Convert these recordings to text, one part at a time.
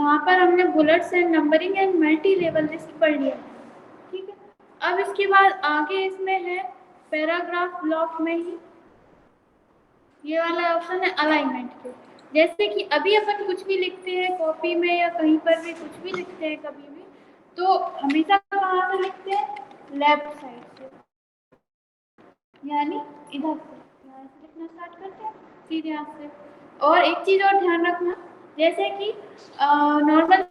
यहाँ पर हमने bullets and numbering and multi level list पढ़ लिया, ठीक है। अब इसके बाद आगे इसमें है पैराग्राफ ब्लॉक में ही ये वाला ऑप्शन है अलाइनमेंट के। जैसे कि अभी अपन कुछ भी लिखते हैं कॉपी में या कहीं पर भी कुछ भी लिखते हैं कभी भी, तो हमेशा कहाँ से लिखते हैं, लेफ्ट साइड से, यानी इधर से, यहाँ से लिखना स्टार्ट करते हैं सीधे यहाँ से। और एक चीज और ध्यान रखना, जैसे कि नॉर्मल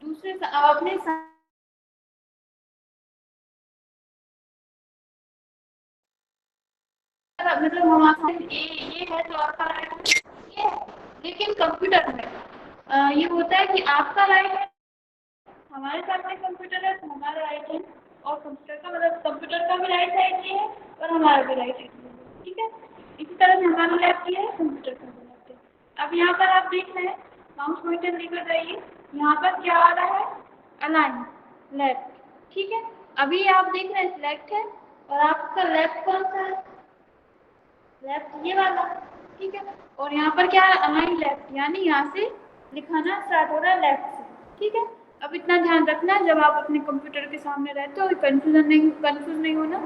दूसरे अपने मतलब हमारा ये है जो आपका राइट ये है, लेकिन कंप्यूटर में ये होता है कि आपका राइट है, हमारे सामने कंप्यूटर है तो हमारा राइट है, और कंप्यूटर का मतलब कंप्यूटर का भी राइट साइड ये है और हमारा भी राइट साइड ये है, ठीक है। इसी तरह से हमारा लेफ्ट ये है, कंप्यूटर का भी लेफ्ट है। अब यहाँ पर आप देख रहे हैं, माउस पॉइंटर लेकर जाइए, यहाँ पर क्या आ रहा है, अलाइन लेफ्ट, ठीक है। अभी आप देख रहे हैं सिलेक्ट है, और आपका लेफ्ट कौन सा है, लेफ्ट ये वाला, ठीक है। और यहाँ पर क्या है, अलाइन लेफ्ट, यानी यहाँ से लिखाना स्टार्ट हो रहा है लेफ्ट से, ठीक है। अब इतना ध्यान रखना है, जब आप अपने कंप्यूटर के सामने रहते हो कंफ्यूज नहीं होना,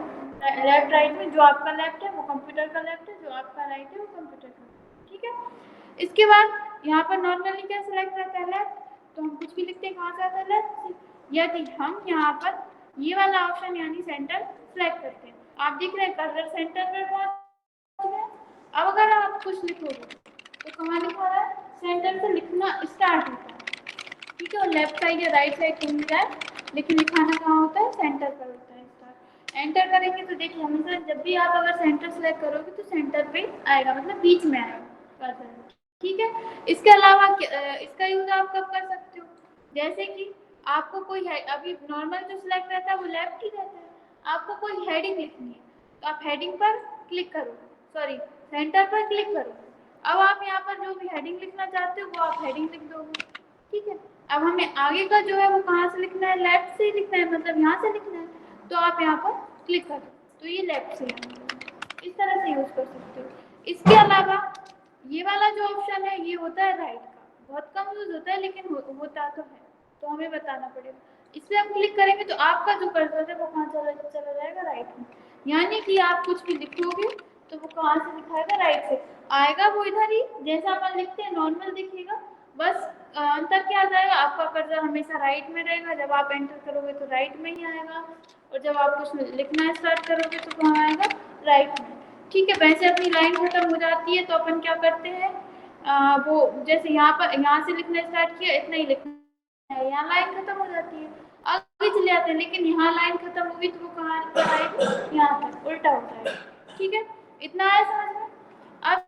लेफ्ट राइट में जो आपका लेफ्ट है वो कंप्यूटर का लेफ्ट है, जो आपका राइट है वो कंप्यूटर का, ठीक है। इसके बाद यहाँ पर नॉर्मली क्या सिलेक्ट रहता है, लेफ्ट, तो हम कुछ भी लिखते हैं कहाँ से आता है, लेफ्ट से। यदि हम यहाँ पर ये वाला ऑप्शन यानी सेंटर सिलेक्ट करते हैं, आप देख रहे हैं कर्सर सेंटर पर पहुंच गया। अब अगर आप कुछ लिखोगे तो कहाँ लिखा रहा है, सेंटर से लिखना स्टार्ट होता है, ठीक है। और लेफ्ट साइड या राइट साइड कहीं भी जाए, लेकिन लिखाना कहाँ होता है, सेंटर पर होता है स्टार्ट। एंटर करेंगे तो देखिए हमेशा जब भी आप अगर सेंटर सेलेक्ट करोगे तो सेंटर पे आएगा, मतलब बीच में आएगा कर्सर, ठीक है। इसके अलावा इसका यूज आप कब कर सकते हो, जैसे कि आपको कोई है, अभी नॉर्मल जो सिलेक्ट रहता है वो लेफ्ट ही रहता है, आपको कोई हेडिंग लिखनी है तो आप हेडिंग पर क्लिक करोगे, सॉरी सेंटर पर क्लिक करोगे। अब आप यहाँ पर जो भी हेडिंग लिखना चाहते हो वो आप हेडिंग लिख दोगे, ठीक है। अब हमें आगे का जो है वो कहाँ से लिखना है, लेफ्ट से लिखना है, मतलब यहाँ से लिखना है, तो आप यहाँ पर क्लिक कर दो, तो ये लेफ्ट से इस तरह से यूज कर सकते हो। इसके अलावा ये वाला जो ऑप्शन है ये होता है राइट का, बहुत कम यूज होता है लेकिन होता तो है, तो हमें बताना पड़ेगा। इस पर हम क्लिक करेंगे तो आपका जो कर्सर है वो कहाँ चला जाएगा, राइट में, यानी कि आप कुछ भी लिखोगे तो वो कहाँ से दिखाएगा, राइट से आएगा, वो इधर ही जैसा अपन लिखते हैं नॉर्मल दिखेगा, बस अंतर क्या आ जाएगा, आपका कर्सर हमेशा राइट में रहेगा, जब आप एंटर करोगे तो राइट में ही आएगा, और जब आप कुछ लिखना स्टार्ट करोगे तो कहाँ आएगा, राइट में, ठीक है। वैसे अपनी लाइन खत्म हो जाती है तो अपन क्या करते हैं, वो जैसे यहाँ से लिखना स्टार्ट किया, इतना ही लिखना है, यहाँ लाइन खत्म हो जाती है, आगे चले जाते हैं, लेकिन यहाँ लाइन खत्म होगी तो वो कहाँ आएगा, यहाँ पर उल्टा हो जाएगा, ठीक है। इतना है समझ में। अब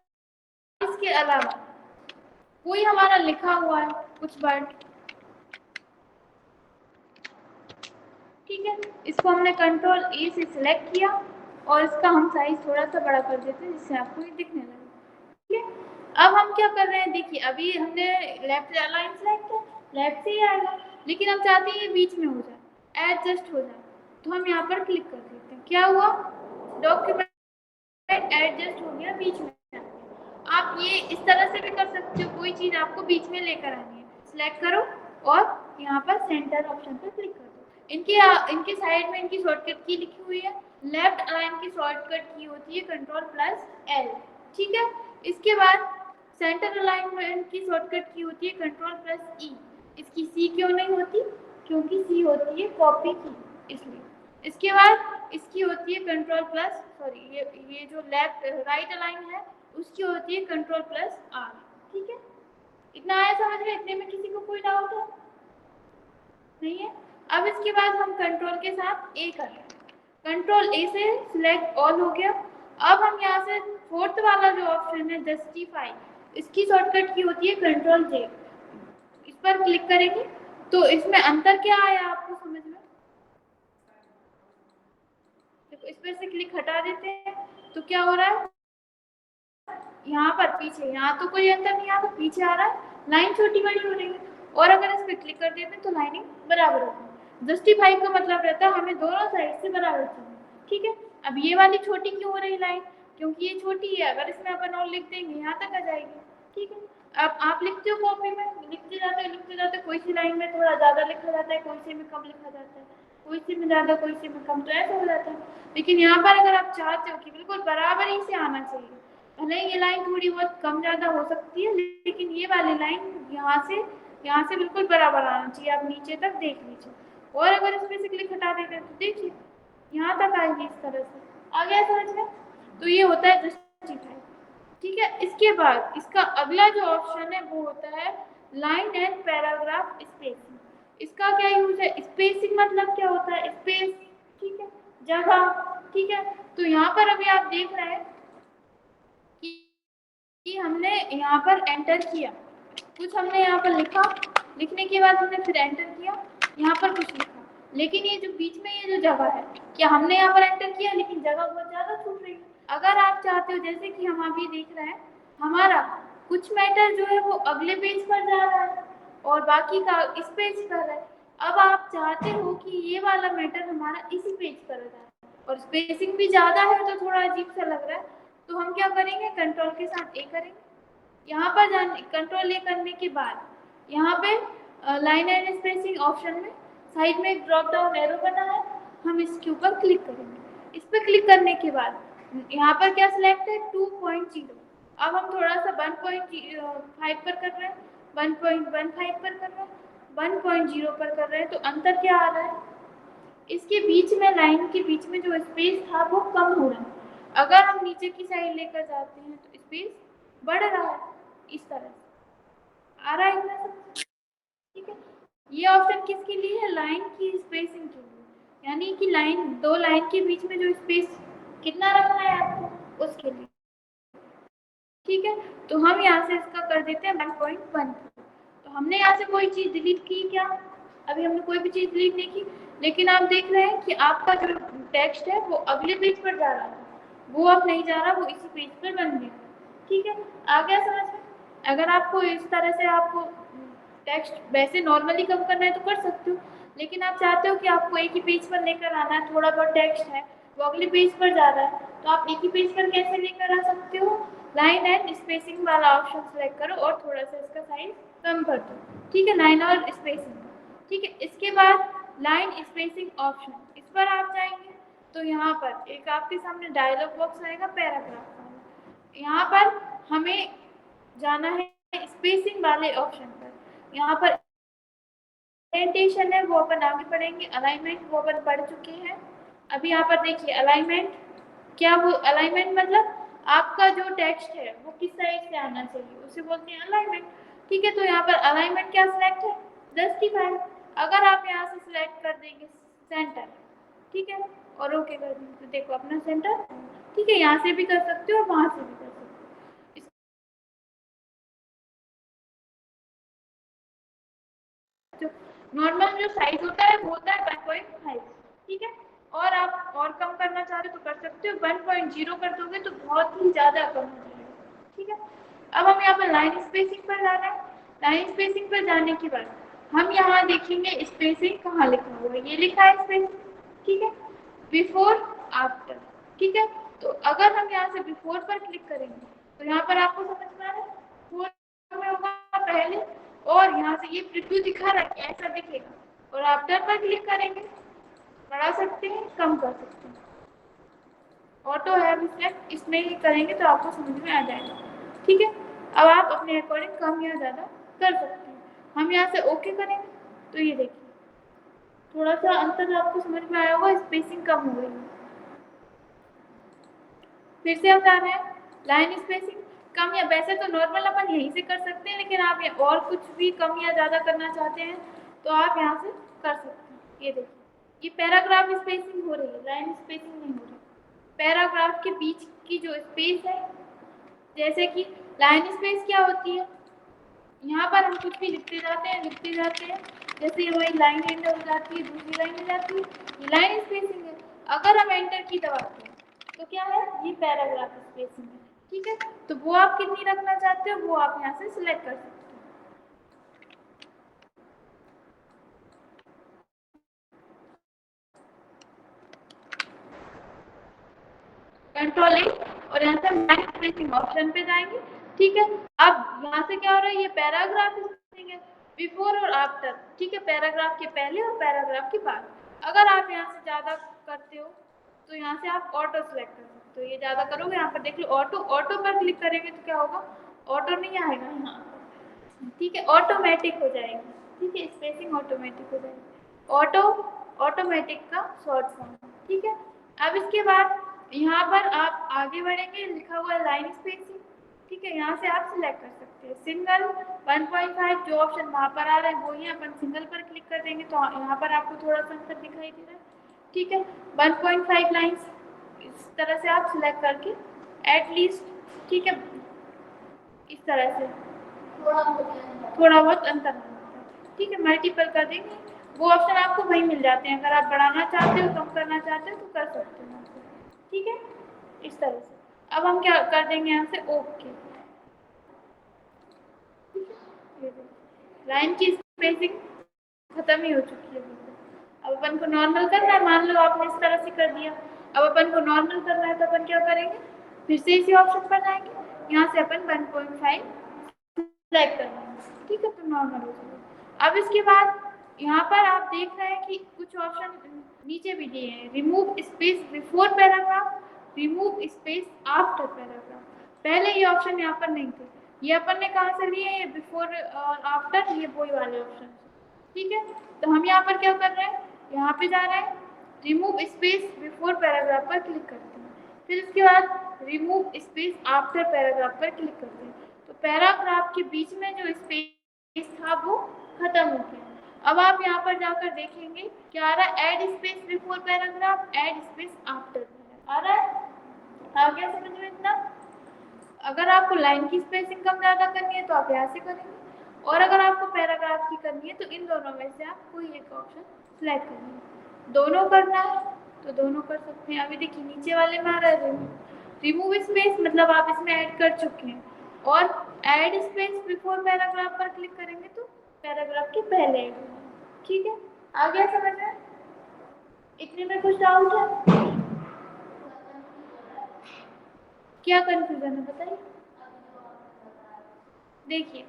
इसके अलावा कोई हमारा लिखा हुआ है कुछ वर्ड, ठीक है, इसको हमने कंट्रोल ए से सिलेक्ट किया और इसका हम साइज थोड़ा सा बड़ा कर देते हैं जिससे आपको ये दिखने लगे, ठीक है। अब हम क्या कर रहे हैं, देखिए अभी हमने लेफ्ट लाइन सेलेक्ट है, लेफ्ट से ही आएगा, लेकिन हम चाहते हैं ये बीच में हो जाए, एडजस्ट हो जाए, तो हम यहाँ पर क्लिक कर देते हैं, क्या हुआ, डॉक्यूमेंट एडजस्ट हो गया, बीच में। आप ये इस तरह से भी कर सकते हो, कोई चीज आपको बीच में लेकर आनी है, सिलेक्ट करो और यहाँ पर सेंटर ऑप्शन पर क्लिक कर दो। इनके साइड में इनकी शॉर्टकट की लिखी हुई है, लेफ्ट अलाइन की शॉर्टकट की होती है Ctrl+L, ठीक है। इसके बाद सेंटर अलाइनमेंट की शॉर्टकट की होती है Ctrl+E, इसकी सी क्यों नहीं होती, क्योंकि सी होती है कॉपी की, इसलिए। इसके बाद इसकी होती है ये जो लेफ्ट राइट अलाइन है उसकी होती है Ctrl+R, ठीक है। इतना आया समझ में, इतने में किसी को कोई डाउट है, नहीं है। अब इसके बाद हम कंट्रोल के साथ ए कर रहे हैं, कंट्रोल ए से सिलेक्ट ऑल हो गया। अब हम यहाँ से फोर्थ वाला जो ऑप्शन है जस्टिफाई, इसकी शॉर्टकट की होती है Ctrl+J, इस पर क्लिक करेंगे तो इसमें अंतर क्या आया आपको समझ में, देखो इस पर से क्लिक हटा देते हैं तो क्या हो रहा है, यहाँ पर पीछे, यहाँ तो कोई अंतर नहीं, यहाँ तो पीछे आ रहा है, लाइन छोटी बड़ी हो रही है, और अगर इस पर क्लिक कर देते हैं तो लाइनिंग बराबर होगी। जस्टिफाई का मतलब रहता है हमें दोनों साइड से बराबर चाहिए, ठीक है। अब ये वाली छोटी क्यों हो रही लाइन, क्योंकि ये छोटी है, अगर इसमें अपन और लिख देंगे यहाँ तक आ जाएगी। ठीक है, अब आप लिखते हो कॉपी में, लिखते जाते कोई सी लाइन में थोड़ा ज़्यादा लिखा जाता है, कोई सी में कम लिखा जाता है, कोई सी में ज़्यादा कोई सी में कम, तो ऐसा हो जाता है। लेकिन यहाँ पर अगर आप चाहते हो कि बिल्कुल बराबरी से आना चाहिए, भले ये लाइन थोड़ी बहुत कम ज़्यादा हो सकती है, लेकिन ये वाली लाइन यहाँ से बिल्कुल बराबर आना चाहिए। आप नीचे तक देख लीजिए, और अगर इसमें से क्लिक हटा देते हैं तो देखिए यहाँ तक आएगी इस तरह से। आ गया समझ में? तो ये होता है जस्टिफाई। ठीक है, इसके बाद इसका अगला जो ऑप्शन है वो होता है लाइन एंड पैराग्राफ स्पेसिंग। इसका क्या यूज है? स्पेसिंग मतलब क्या होता है? स्पेस, ठीक है, जगह। ठीक है, तो यहाँ पर अभी आप देख रहे हैं कि हमने यहाँ पर एंटर किया, कुछ हमने यहाँ पर लिखा, लिखने के बाद हमने फिर एंटर किया, यहाँ पर कुछ लिखा, लेकिन ये जो बीच में ये जो जगह है, क्या हमने यहाँ पर एंटर किया लेकिन जगह बहुत ज़्यादा छूट रही है। अगर आप चाहते हो, जैसे कि हम अभी देख रहे हैं, हमारा कुछ मैटर जो है वो अगले पेज पर जा रहा है और बाकी का इस पेज पर है। अब आप चाहते हो कि ये वाला मैटर हमारा इसी पेज पर आ जाए और स्पेसिंग भी ज़्यादा है तो थोड़ा अजीब सा लग रहा है, तो हम क्या करेंगे, कंट्रोल के साथ ए करेंगे। यहाँ पर जाने कंट्रोल ए करने के बाद यहाँ पे लाइन एंड स्पेसिंग ऑप्शन में साइड में एक ड्रॉप डाउन एरो बना है, हम इसके ऊपर क्लिक करेंगे। इस पर क्लिक करने के बाद यहाँ पर क्या सिलेक्ट है, 2.0। अब हम थोड़ा सा 1.5 पर कर रहे हैं, 1.15 पर कर रहे हैं, 1.0 पर कर रहे हैं, तो अंतर क्या आ रहा है, इसके बीच में लाइन के बीच में जो स्पेस था वो कम हो रहा है। अगर हम नीचे की साइड लेकर जाते हैं तो स्पेस बढ़ रहा है, इस तरह से आ रहा है इतना सब। ठीक है, ये ऑप्शन किसके लिए है, लाइन की स्पेसिंग के लिए, यानी कि दो लाइन के बीच में जो स्पेस कितना रखना है आपको, उसके लिए। ठीक है, तो हम यहाँ से इसका कर देते हैं 1.1। तो हमने यहाँ से कोई चीज़ डिलीट की क्या? अभी हमने कोई भी चीज़ डिलीट नहीं की, लेकिन आप देख रहे हैं कि आपका जो टेक्स्ट है वो अगले पेज पर जा रहा है, वो अब नहीं जा रहा, वो इसी पेज पर बन गया। ठीक है, आ गया समझ में? अगर आपको इस तरह से आपको टेक्स्ट वैसे नॉर्मली कम करना है तो कर सकते हो, लेकिन आप चाहते हो कि आपको एक ही पेज पर लेकर आना है, थोड़ा बहुत टेक्स्ट है वो अगले पेज पर जा रहा है, तो आप एक ही पेज पर कैसे लेकर आ सकते हो, लाइन एंड स्पेसिंग वाला ऑप्शन सेलेक्ट करो और थोड़ा सा इसका साइज कम कर दो। ठीक है, लाइन और स्पेसिंग। ठीक है, इसके बाद लाइन स्पेसिंग ऑप्शन, इस पर आप जाएंगे तो यहाँ पर एक आपके सामने डायलॉग बॉक्स आएगा पैराग्राफ वाला, यहाँ पर हमें जाना है स्पेसिंग वाले ऑप्शन पर। यहाँ पर ओरिएंटेशन है वो अपन आगे पढ़ेंगे, अलाइनमेंट वो अपन पढ़ चुके हैं। अभी यहाँ पर देखिए अलाइनमेंट क्या, वो अलाइनमेंट मतलब आपका जो टेक्स्ट है वो किस साइड से आना चाहिए, उसे बोलते हैं अलाइनमेंट। ठीक है, तो यहाँ पर अलाइनमेंट क्या सिलेक्ट है, जस्टिफाई। अगर आप यहाँ से सिलेक्ट कर देंगे सेंटर, ठीक है, और ओके कर देंगे तो देखो अपना सेंटर। ठीक है, यहाँ से भी कर सकते हो और वहाँ से भी कर सकते हो। नॉर्मल जो साइज होता है वो होता है 1.5। ठीक है, और आप और कम करना चाहते हो तो कर सकते हो, 1.0 कर दोगे तो बहुत ही ज़्यादा कम हो जाएगा। ठीक है, अब हम यहाँ पर लाइन स्पेसिंग पर जाना है। लाइन स्पेसिंग पर जाने के बाद हम यहाँ देखेंगे स्पेसिंग कहाँ लिखा हुआ है, ये लिखा है स्पेसिंग। ठीक है, बिफोर आफ्टर। ठीक है, तो अगर हम यहाँ से बिफोर पर क्लिक करेंगे तो यहाँ पर आपको समझ में आ रहा है, बिफोर में होगा पहले, और यहाँ से ये प्रिव्यू दिखा रहा है ऐसा दिखेगा, और आफ्टर पर क्लिक करेंगे, बढ़ा सकते हैं कम कर सकते हैं, ऑटो है रिफ्लेक्ट इसमें ही करेंगे तो आपको समझ में आ जाएगा। ठीक है, अब आप अपने अकॉर्डिंग कम या ज़्यादा कर सकते हैं। हम यहाँ से ओके करेंगे तो ये देखिए थोड़ा सा अंतर आपको समझ में आया होगा, स्पेसिंग कम हो गई है। फिर से हम जा रहे हैं लाइन स्पेसिंग कम, या वैसे तो नॉर्मल अपन यहीं से कर सकते हैं, लेकिन आप और कुछ भी कम या ज़्यादा करना चाहते हैं तो आप यहाँ से कर सकते हैं। ये देखिए ये पैराग्राफ स्पेसिंग हो रही है, लाइन स्पेसिंग नहीं हो रही। पैराग्राफ के बीच की जो स्पेस है, जैसे कि लाइन स्पेस क्या होती है, यहाँ पर हम कुछ भी लिखते जाते हैं, जैसे हमारी लाइन एंड हो जाती है, दूसरी लाइन हो जाती है, ये लाइन स्पेसिंग है। अगर हम एंटर की दबाते हैं तो क्या है, ये पैराग्राफ स्पेसिंग है। ठीक है, तो वो आप कितनी रखना चाहते हो वो आप यहाँ से सिलेक्ट कर सकते हो। कंट्रोल ए और यहाँ से हम लाइन स्पेसिंग ऑप्शन पे जाएंगे। ठीक है, अब यहाँ से क्या हो रहा है, ये पैराग्राफ स्पेसिंग है, बिफोर और आफ्टर। ठीक है, पैराग्राफ के पहले और पैराग्राफ के बाद। अगर आप यहाँ से ज़्यादा करते हो तो यहाँ से आप ऑटो सेलेक्ट कर सकते हो। ये ज़्यादा करोगे, यहाँ पर देख लो ऑटो, ऑटो पर क्लिक करेंगे तो क्या होगा, ऑटो नहीं आएगा यहाँ पर। ठीक है, ऑटोमेटिक हो जाएगी। ठीक है, स्पेसिंग ऑटोमेटिक हो जाएगी। ऑटो ऑटोमेटिक का शॉर्ट फॉर्म। ठीक है, अब इसके बाद यहाँ पर आप आगे बढ़ेंगे, लिखा हुआ है लाइन स्पेसिंग। ठीक है, यहाँ से आप सिलेक्ट कर सकते हैं सिंगल 1.5, जो ऑप्शन वहाँ पर आ रहा है वही अपन सिंगल पर क्लिक कर देंगे तो यहाँ पर आपको थोड़ा सा अंतर दिखाई दे रहा है। ठीक है, 1.5 लाइन्स इस तरह से आप सिलेक्ट करके एटलीस्ट, ठीक है, इस तरह से थोड़ा बहुत अंतर। ठीक है, मल्टीपल कर देंगे, वो ऑप्शन आपको वहीं मिल जाते हैं। अगर आप बढ़ाना चाहते हो, कम करना चाहते हो तो कर सकते हो। ठीक है, इस तरह से। अब हम क्या कर देंगे, यहाँ से ओके। लाइन की स्पेसिंग खत्म ही हो चुकी है। अब अपन को नॉर्मल करना है, मान लो आपने इस तरह से कर दिया। अब अपन को नॉर्मल करना है तो अपन क्या करेंगे, फिर से इसी ऑप्शन पर जाएंगे, यहाँ से अपन 1.5 सेलेक्ट करना है। ठीक है, तो नॉर्मल हो जाएगा। अब इसके बाद यहाँ पर आप देख रहे हैं कि कुछ ऑप्शन नीचे भी दिए हैं, remove space before paragraph, remove space after paragraph. पहले ये ऑप्शन यहाँ पर नहीं थे, ये अपन ने कहाँ से लिए, ये बिफोर और आफ्टर, ये वही वाले ऑप्शन। ठीक है, तो हम यहाँ पर क्या कर रहे हैं, यहाँ पे जा रहे हैं, रिमूव स्पेस बिफोर पैराग्राफ पर क्लिक करते हैं, फिर इसके बाद रिमूव स्पेस आफ्टर पैराग्राफ पर क्लिक करते हैं। तो पैराग्राफ के बीच में जो स्पेस था वो खत्म हो गया। अब आप यहाँ पर जाकर देखेंगे क्या आ रहा है, add space before paragraph, add space after आ रहा है। आ गया समझ में इतना। अगर आपको लाइन की स्पेसिंग कम ज़्यादा करनी है तो आप यहाँ से करेंगे, और अगर आपको पैराग्राफ की करनी है तो इन दोनों में से आप कोई एक ऑप्शन सिलेक्ट करेंगे। दोनों करना है तो दोनों कर सकते हैं। अभी देखिए नीचे वाले में आ रहा है रिमूव स्पेस, मतलब आप इसमें ऐड कर चुके हैं, और ऐड स्पेस बिफोर पैराग्राफ पर क्लिक करेंगे तो पैराग्राफ के पहले ऐड होगा। ठीक है, आ गया समझ में? इतने में कुछ डाउट है? क्या कंफ्यूजन है बताइए। देखिए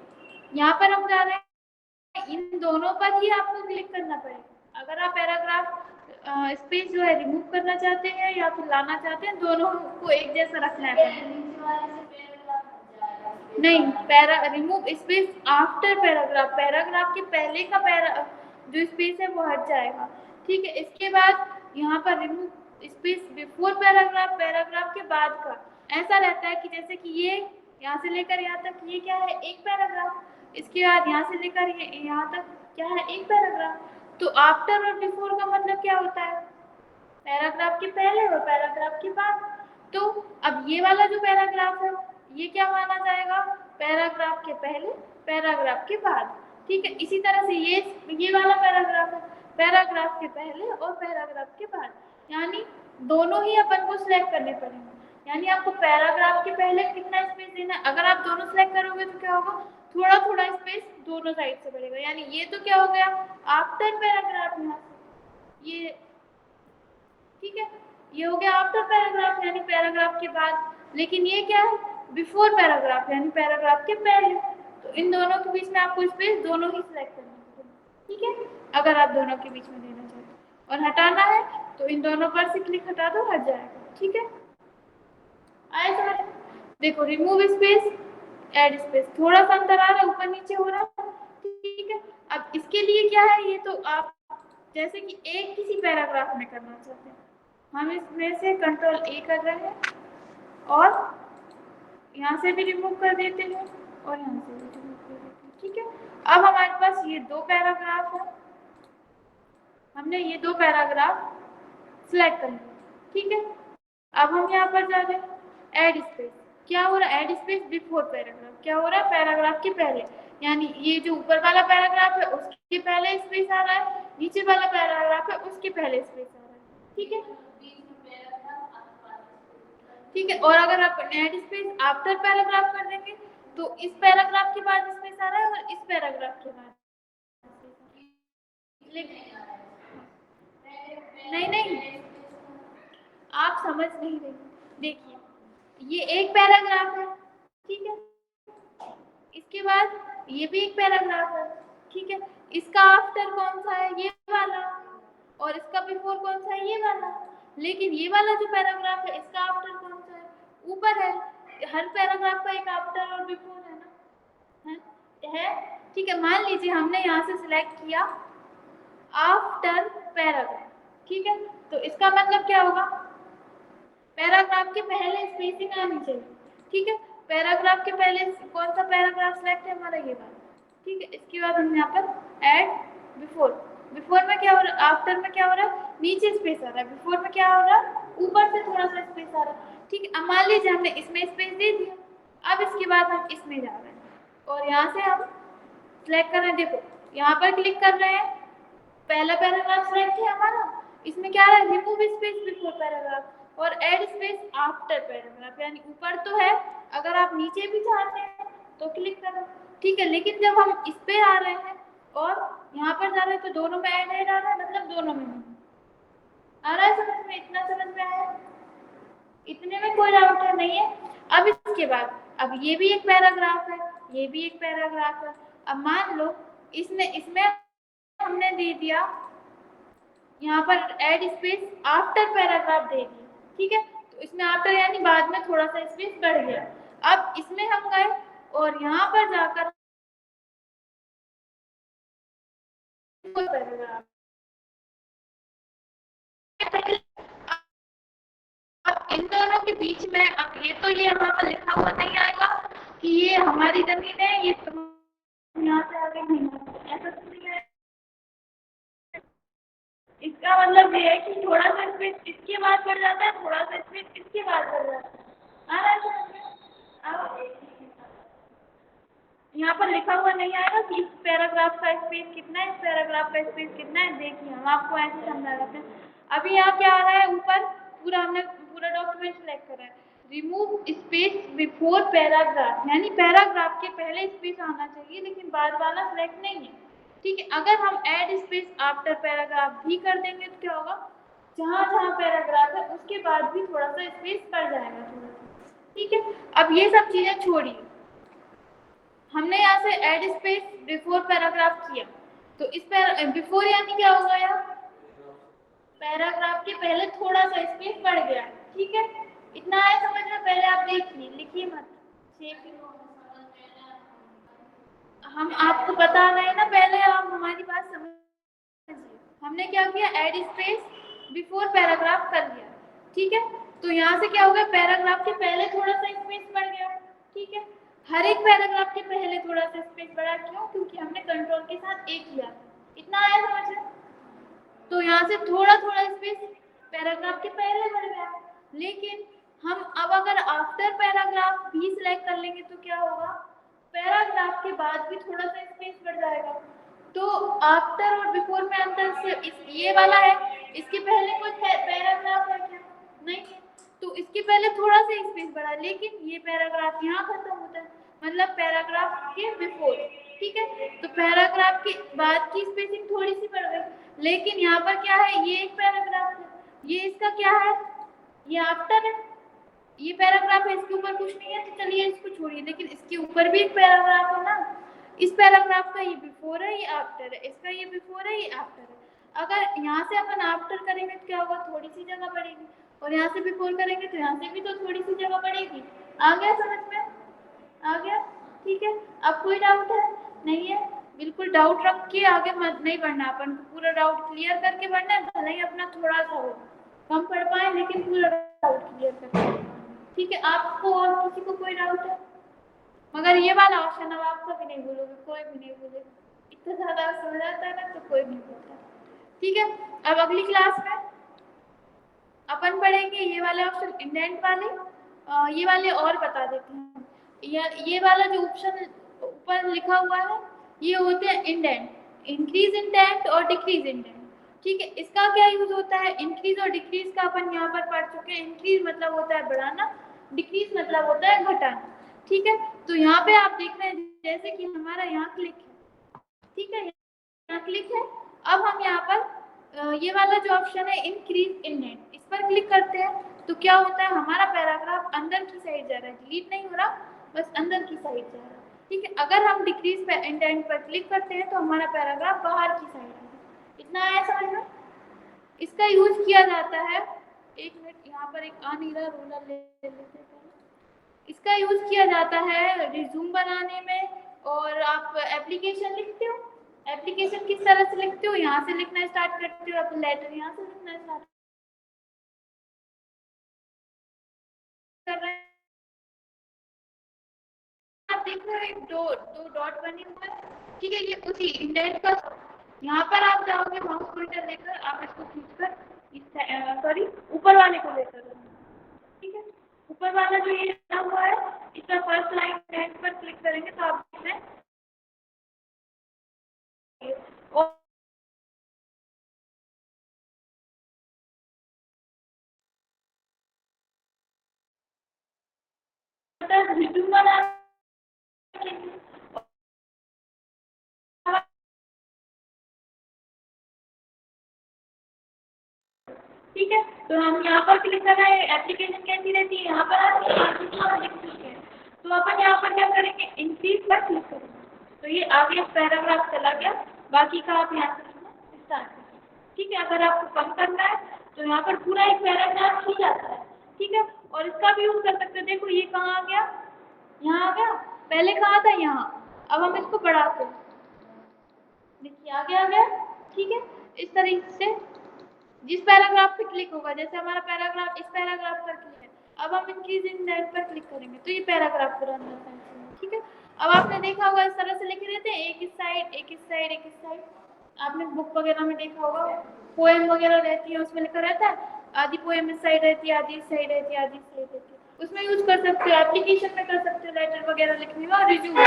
यहाँ पर हम जा रहे हैं, इन दोनों पर ही आपको क्लिक करना पड़ेगा। अगर आप पैराग्राफ स्पेस जो है रिमूव करना चाहते हैं या फिर लाना चाहते हैं, दोनों को एक जैसा रखना है। नहीं, para remove space after paragraph, paragraph के पहले का जो स्पेस है वो हट जाएगा। ठीक है, इसके बाद यहाँ पर remove space before paragraph, paragraph के बाद का। ऐसा रहता है कि जैसे कि ये यहाँ से लेकर यहाँ तक ये क्या है, एक पैराग्राफ, इसके बाद यहाँ से लेकर यहाँ तक क्या है, एक पैराग्राफ। तो आफ्टर और बिफोर का मतलब क्या होता है, पैराग्राफ के पहले और पैराग्राफ के बाद। तो अब ये वाला जो पैराग्राफ है ये क्या माना जाएगा, पैराग्राफ के पहले पैराग्राफ के बाद। ठीक है, इसी तरह से ये वाला पैराग्राफ है, पैराग्राफ के पहले और पैराग्राफ के बाद, यानी दोनों ही अपन को सिलेक्ट करने पड़ेंगे। यानी आपको पैराग्राफ के पहले कितना स्पेस देना है, अगर आप दोनों सिलेक्ट करोगे तो क्या होगा, थोड़ा थोड़ा स्पेस दोनों साइड से बढ़ेगा। यानी ये तो क्या हो गया, आफ्टर पैराग्राफ, यहाँ से ये, ठीक है, ये हो गया आफ्टर पैराग्राफ यानी पैराग्राफ के बाद। लेकिन ये क्या है, बिफोर पैराग्राफ यानी पैराग्राफ के पहले। तो इन दोनों के बीच में आपको स्पेस दोनों ही सिलेक्ट करना है। ठीक है, अगर आप दोनों के बीच में देना चाहते हैं और हटाना है तो इन दोनों पर से क्लिक हटा दो, हट जाएगा। ठीक है, आए समझ? देखो रिमूव स्पेस, ऐड स्पेस, थोड़ा सा अंतर आ रहा है, ऊपर नीचे हो रहा है। ठीक है, अब इसके लिए क्या है, ये तो आप जैसे कि एक किसी पैराग्राफ में करना चाहते हैं, हम इसमें से कंट्रोल ए कर रहे हैं और यहाँ से भी रिमूव कर देते हैं और यहाँ से भी रिमूव कर देते हैं। ठीक है, अब हमारे पास ये दो पैराग्राफ है, हमने ये दो पैराग्राफ सिलेक्ट कर लिया। ठीक है, अब हम यहाँ पर जा रहे हैं, ऐड स्पेस, क्या हो रहा है, ऐड स्पेस बिफोर पैराग्राफ, क्या हो रहा है, पैराग्राफ के पहले, यानी ये जो ऊपर वाला पैराग्राफ है उसके पहले स्पेस आ रहा है, नीचे वाला पैराग्राफ है उसके पहले स्पेस आ रहा है। ठीक है, ठीक है, और अगर आप ऐड स्पेस आफ्टर पैराग्राफ कर देंगे तो इस पैराग्राफ के बाद स्पेस आ रहा है और इस पैराग्राफ के बाद। नहीं नहीं, आप समझ नहीं रही। देखिए ये एक पैराग्राफ है, ठीक है। इसके बाद ये भी एक पैराग्राफ है, ठीक है। इसका आफ्टर कौन सा है, ये वाला, और इसका बिफोर कौन सा है, ये वाला। लेकिन ये वाला जो पैराग्राफ है इसका आफ्टर कौन सा है, ऊपर है। हर पैराग्राफ का एक आफ्टर और बिफोर है ना, है, ठीक है। मान लीजिए हमने यहाँ से सिलेक्ट किया आफ्टर पैराग्राफ, ठीक है। तो इसका मतलब क्या होगा, पैराग्राफ के पहले स्पेसिंग आनी चाहिए, ठीक है। पैराग्राफ के पहले कौन सा पैराग्राफ सिलेक्ट है हमारा, ये वाला, ठीक है। इसके बाद हम यहाँ पर ऐड बिफोर, बिफोर में क्या हो रहा है, आफ्टर में क्या हो रहा है, नीचे स्पेस आ रहा है, बिफोर में क्या हो रहा है, ऊपर से थोड़ा सा स्पेस आ रहा है, ठीक है। अब मान लीजिए हमने इसमें स्पेस दे दिया, अब इसके बाद हम इसमें जा रहे हैं और यहाँ से हम सिलेक्ट कर रहे हैं, देखो यहाँ पर क्लिक कर रहे हैं, पहला पैराग्राफ सिलेक्ट है हमारा, इसमें क्या है, रिमूव स्पेस बिफोर पैराग्राफ और ऐड स्पेस आफ्टर पैराग्राफ, यानी ऊपर तो है, अगर आप नीचे भी चाहते हैं तो क्लिक करो, ठीक है। लेकिन जब हम इस पे आ रहे हैं और यहाँ पर जा रहे हैं तो दोनों में ऐड आ रहा है, मतलब दोनों में आ रहा है, समझ में, इतना समझ में आया, इतने में कोई डाउट है नहीं है। अब इसके बाद अब ये भी एक पैराग्राफ है, ये भी एक पैराग्राफ है। अब मान लो इसमें हमने दे दिया यहाँ पर ऐड स्पेस आफ्टर पैराग्राफ दे दिया, ठीक है। तो इसमें आफ्टर यानी बाद में थोड़ा सा स्पेस बढ़ गया। अब इसमें हम गए और यहाँ पर जाकर पैराग्राफ, अब इन दोनों के बीच में, अब ये तो ये यहाँ पर लिखा हुआ नहीं आएगा कि ये हमारी जमीन है, ये तुम यहाँ से आगे नहीं, ऐसा तो नहीं है। इसका मतलब ये है कि थोड़ा सा स्पेस इसके बाद बढ़ जाता है, थोड़ा सा स्पेस इसके बाद बढ़ जाता है। आ रहा है समझ में? अब यहाँ पर लिखा हुआ नहीं आएगा कि इस पैराग्राफ का स्पेस कितना है, इस पैराग्राफ का स्पेस कितना है। देखिए हम आपको ऐसे समझा देते हैं। अभी यहाँ क्या आ रहा है, ऊपर पूरा हमने पूरा डॉक्यूमेंट सिलेक्ट करा है, रिमूव स्पेस बिफोर पैराग्राफ, यानी पैराग्राफ के पहले स्पेस आना चाहिए लेकिन बाद वाला सिलेक्ट नहीं है, ठीक है। अगर हम ऐड स्पेस आफ्टर पैराग्राफ भी कर देंगे तो क्या होगा, जहाँ जहाँ पैराग्राफ है उसके बाद भी थोड़ा सा स्पेस बढ़ जाएगा, थोड़ा सा, ठीक है। अब ये सब चीजें छोड़िए, हमने यहाँ से ऐड स्पेस बिफोर पैराग्राफ किया, तो इस बिफोर यानी क्या होगा यार, पैराग्राफ के पहले थोड़ा सा स्पेस बढ़ गया, ठीक है। इतना है समझ में, पहले आप देखिए, लिखिए मत, हम आपको बता रहे हैं ना, पहले आप हमारी बात समझिए। हमने क्या किया, ऐड स्पेस बिफोर पैराग्राफ कर लिया, ठीक है। तो यहाँ से क्या हो गया, पैराग्राफ के पहले थोड़ा सा स्पेस बढ़ गया, ठीक है। हर एक पैराग्राफ के पहले थोड़ा सा स्पेस बढ़ा, क्यों, क्योंकि हमने कंट्रोल के साथ एक किया, इतना आया समझ में। तो यहाँ से थोड़ा थोड़ा स्पेस पैराग्राफ के पहले बढ़ गया, लेकिन हम अब अगर आफ्टर पैराग्राफ भी सिलेक्ट कर लेंगे तो क्या होगा, पैराग्राफ के बाद भी थोड़ा सा स्पेस बढ़ जाएगा। तो आफ्टर और बिफोर में अंतर से ये वाला है, इसके पहले कोई पैराग्राफ है क्या, नहीं, तो इसके पहले थोड़ा सा स्पेस बढ़ा, लेकिन ये पैराग्राफ यहाँ खत्म होता है, मतलब पैराग्राफ के बिफोर, ठीक है। तो पैराग्राफ के बाद की स्पेसिंग थोड़ी सी बढ़ गई, लेकिन यहाँ पर क्या है, ये एक पैराग्राफ है, ये इसका क्या है, ये आफ्टर है, ये पैराग्राफ है, इसके ऊपर कुछ नहीं है, तो चलिए इसको छोड़िए, लेकिन इसके ऊपर भी एक पैराग्राफ है ना, इस पैराग्राफ का ये बिफोर है, ये आफ्टर है, इसका ये बिफोर है, ये आफ्टर है। अगर यहाँ से अपन आफ्टर करेंगे तो क्या होगा, थोड़ी सी जगह बढ़ेगी, और यहाँ से बिफोर करेंगे तो यहाँ से भी तो थोड़ी सी जगह बढ़ेगी। आ गया समझ में, आ गया, ठीक है। अब कोई डाउट है, नहीं है, बिल्कुल डाउट रख के आगे मत नहीं बढ़ना, अपन पूरा डाउट क्लियर करके बढ़ना है, भले ही अपना थोड़ा सा हो, कम पढ़ पाए लेकिन पूरा डाउट क्लियर करके, ठीक है। आपको और किसी को कोई डाउट है, मगर ये वाला ऑप्शन अब आप कभी नहीं भूलोगे, कोई भी नहीं भूले, इतना ज्यादा समझ आता है ना, तो कोई नहीं भूलता, ठीक है। अब अगली क्लास में अपन पढ़ेंगे ये वाले ऑप्शन, इंडेंट वाले, ये वाले और बता देते हैं, ये वाला जो ऑप्शन ऊपर लिखा हुआ है ये होते हैं इंडेंट, इंक्रीज इंडेंट और डिक्रीज इंडेंट, ठीक है। इसका क्या यूज होता है, इंक्रीज और डिक्रीज का अपन यहाँ पर पढ़ चुके हैं। इंक्रीज मतलब होता है बढ़ाना, डिक्रीज मतलब होता है घटाना, ठीक है। तो यहाँ पे आप देख रहे हैं जैसे कि हमारा यहाँ क्लिक है, ठीक है, यहाँ क्लिक है। अब हम यहाँ पर ये वाला जो ऑप्शन है इंक्रीज इंडेंट, इस पर क्लिक करते हैं तो क्या होता है, हमारा पैराग्राफ अंदर की साइड जा रहा है, डिलीट नहीं हो रहा, बस अंदर की साइड जा रहा है। ठीक है, अगर हम डिक्रीज पे इंडेंट पर क्लिक करते हैं तो हमारा पैराग्राफ बाहर की साइड है। इतना आया समझ में? इसका यूज किया जाता है, एक मिनट यहाँ पर एक आ नहीं रहा, रोलर ले लेते हैं। इसका यूज किया जाता है रिज्यूम बनाने में, और आप एप्लीकेशन लिखते हो, एप्लीकेशन किस तरह से लिखते हो, यहाँ से लिखना स्टार्ट करते हो, आप लेटर यहाँ से लिखना स्टार्ट कर रहे हैं। आप देख रहे हो एक दो दो डॉट बने हुए हैं, ठीक है, ये उसी इंडेंट का। यहाँ पर आप जाओगे माउस पॉइंटर लेकर, आप इसको खींचकर सॉरी ऊपर वाले को लेकर, ठीक है, ऊपर वाला जो ये लिखा हुआ है, इसका फर्स्ट लाइन इंडेंट पर क्लिक करेंगे तो आप देख रहे हैं और रिज्यूम बना, ठीक है। तो हम यहाँ पर क्लिक कर रहे हैं, एप्लीकेशन कैसी रहती है, यहाँ पर आते हैं, लिख चुके हैं, तो अपन यहाँ पर क्या करेंगे, इंक्रीज पर क्लिक करेंगे, तो ये आगे पैराग्राफ चला गया, बाकी का आप यहाँ से लिखना स्टार्ट करें। ठीक है, अगर आपको कम करना है तो यहाँ पर पूरा एक पैराग्राफ ही जाता है। ठीक है, और इसका भी यूज कर सकते हो, देखो ये कहाँ आ गया, यहाँ आ गया, पहले कहाँ था, यहाँ, अब हम इसको बढ़ाते हैं, देखिए आगे आ गया। ठीक है, इस तरीके से जिस पैराग्राफ पे क्लिक होगा, जैसे हमारा पैराग्राफ इस पैराग्राफ पर क्लिक है, अब हम इंक्रीज इन दैट पर क्लिक करेंगे तो ये पैराग्राफ पूरा अंदर पहुंचेगा। ठीक है, अब आपने देखा होगा इस तरह से लिखे रहते हैं, एक इस साइड एक इस साइड एक इस साइड, आपने बुक वगैरह में देखा होगा, पोएम वगैरह रहती है उसमें लिखा रहता है, आधी पोएम इस साइड रहती है, आधी इस साइड रहती है, आधी इस साइड रहती है, उसमें यूज कर सकते हो, एप्लीकेशन में कर सकते हो, लेटर वगैरह लिखने में और रिज्यूम में,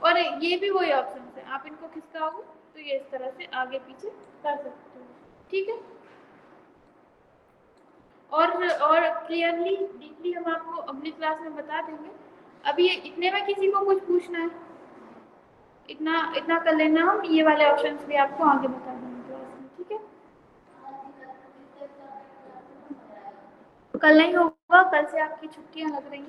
और ये भी वही ऑप्शन है, आप इनको खिसकाओगे तो ये इस तरह से आगे पीछे कर सकते हो। ठीक है, और क्लियरली डीपली हम आपको अगली क्लास में बता देंगे। अभी इतने में किसी को कुछ पूछना है, इतना इतना कर लेना, हम ये वाले ऑप्शंस भी आपको आगे बता देंगे क्लास में। ठीक है, कल नहीं होगा, कल से आपकी छुट्टियां लग रही हैं।